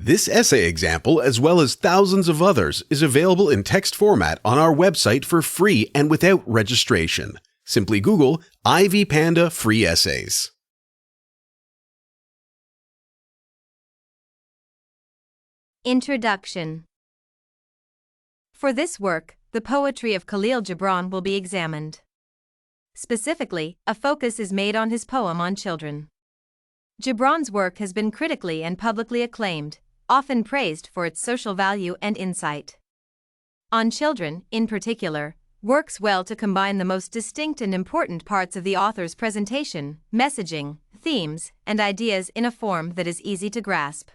This essay example, as well as thousands of others, is available in text format on our website for free and without registration. Simply Google Ivy Panda Free Essays. Introduction. For this work, the poetry of Kahlil Gibran will be examined. Specifically, a focus is made on his poem on children. Gibran's work has been critically and publicly acclaimed, often praised for its social value and insight. On children, in particular, works well to combine the most distinct and important parts of the author's presentation, messaging, themes, and ideas in a form that is easy to grasp.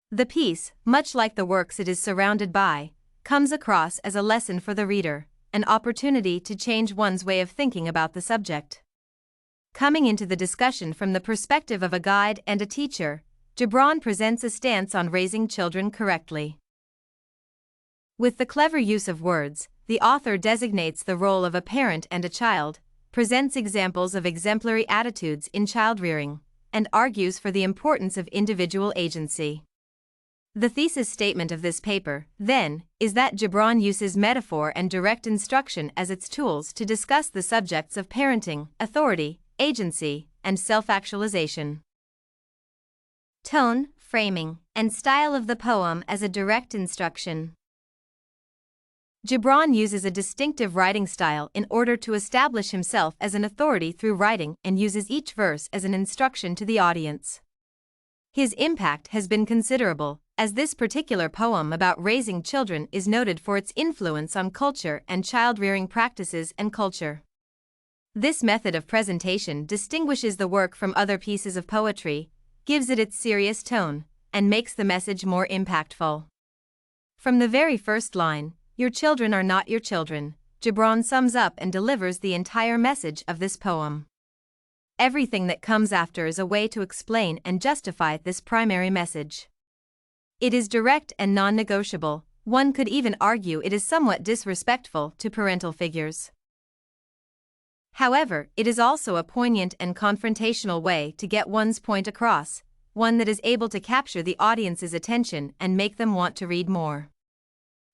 The piece, much like the works it is surrounded by, comes across as a lesson for the reader, an opportunity to change one's way of thinking about the subject. Coming into the discussion from the perspective of a guide and a teacher, Gibran presents a stance on raising children correctly. With the clever use of words, the author designates the role of a parent and a child, presents examples of exemplary attitudes in child-rearing, and argues for the importance of individual agency. The thesis statement of this paper, then, is that Gibran uses metaphor and direct instruction as its tools to discuss the subjects of parenting, authority, agency, and self-actualization. Tone, framing, and style of the poem as a direct instruction. Gibran uses a distinctive writing style in order to establish himself as an authority through writing and uses each verse as an instruction to the audience. His impact has been considerable, as this particular poem about raising children is noted for its influence on culture and child-rearing practices and culture. This method of presentation distinguishes the work from other pieces of poetry, gives it its serious tone, and makes the message more impactful. From the very first line, "Your children are not your children," Gibran sums up and delivers the entire message of this poem. Everything that comes after is a way to explain and justify this primary message. It is direct and non-negotiable. One could even argue it is somewhat disrespectful to parental figures. However, it is also a poignant and confrontational way to get one's point across, one that is able to capture the audience's attention and make them want to read more.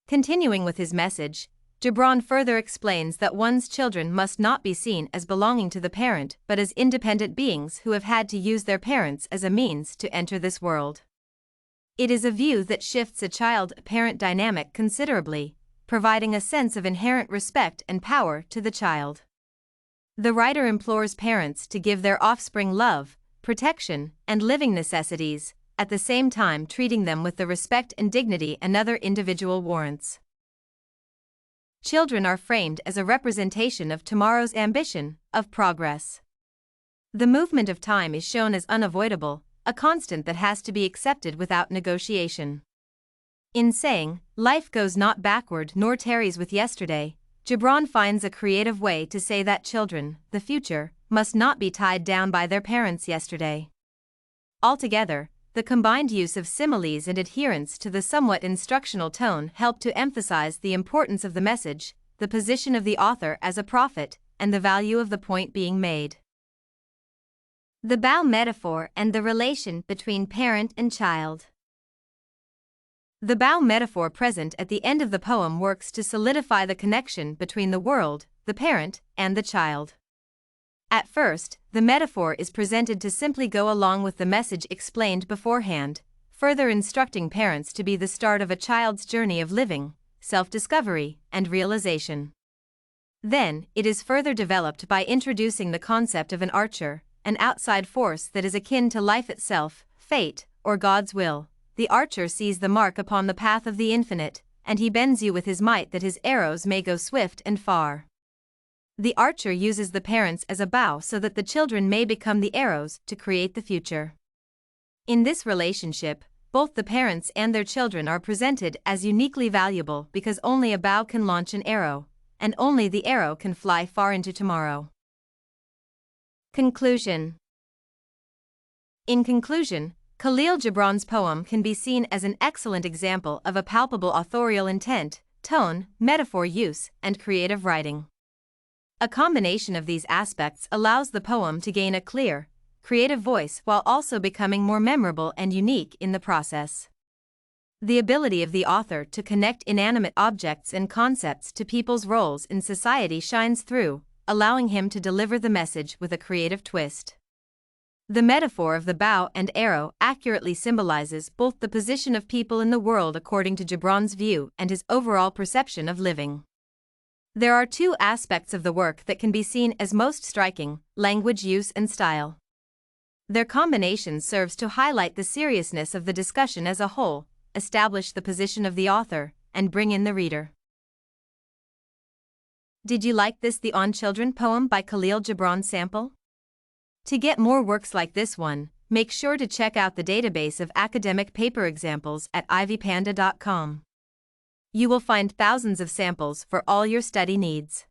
Continuing with his message, Gibran further explains that one's children must not be seen as belonging to the parent but as independent beings who have had to use their parents as a means to enter this world. It is a view that shifts a child-parent dynamic considerably, providing a sense of inherent respect and power to the child. The writer implores parents to give their offspring love, protection, and living necessities, at the same time treating them with the respect and dignity another individual warrants. Children are framed as a representation of tomorrow's ambition, of progress. The movement of time is shown as unavoidable, a constant that has to be accepted without negotiation. In saying, "Life goes not backward nor tarries with yesterday," Gibran finds a creative way to say that children, the future, must not be tied down by their parents' yesterday. Altogether, the combined use of similes and adherence to the somewhat instructional tone help to emphasize the importance of the message, the position of the author as a prophet, and the value of the point being made. The bow metaphor and the relation between parent and child. The bow metaphor present at the end of the poem works to solidify the connection between the world, the parent, and the child. At first, the metaphor is presented to simply go along with the message explained beforehand, further instructing parents to be the start of a child's journey of living, self-discovery, and realization. Then, it is further developed by introducing the concept of an archer, an outside force that is akin to life itself, fate, or God's will. The archer sees the mark upon the path of the infinite, and he bends you with his might that his arrows may go swift and far. The archer uses the parents as a bow so that the children may become the arrows to create the future. In this relationship, both the parents and their children are presented as uniquely valuable because only a bow can launch an arrow, and only the arrow can fly far into tomorrow. Conclusion. In conclusion, Kahlil Gibran's poem can be seen as an excellent example of a palpable authorial intent, tone, metaphor use, and creative writing. A combination of these aspects allows the poem to gain a clear, creative voice while also becoming more memorable and unique in the process. The ability of the author to connect inanimate objects and concepts to people's roles in society shines through, allowing him to deliver the message with a creative twist. The metaphor of the bow and arrow accurately symbolizes both the position of people in the world according to Gibran's view and his overall perception of living. There are two aspects of the work that can be seen as most striking: language use and style. Their combination serves to highlight the seriousness of the discussion as a whole, establish the position of the author, and bring in the reader. Did you like this The On Children poem by Kahlil Gibran sample? To get more works like this one, make sure to check out the database of academic paper examples at ivypanda.com. You will find thousands of samples for all your study needs.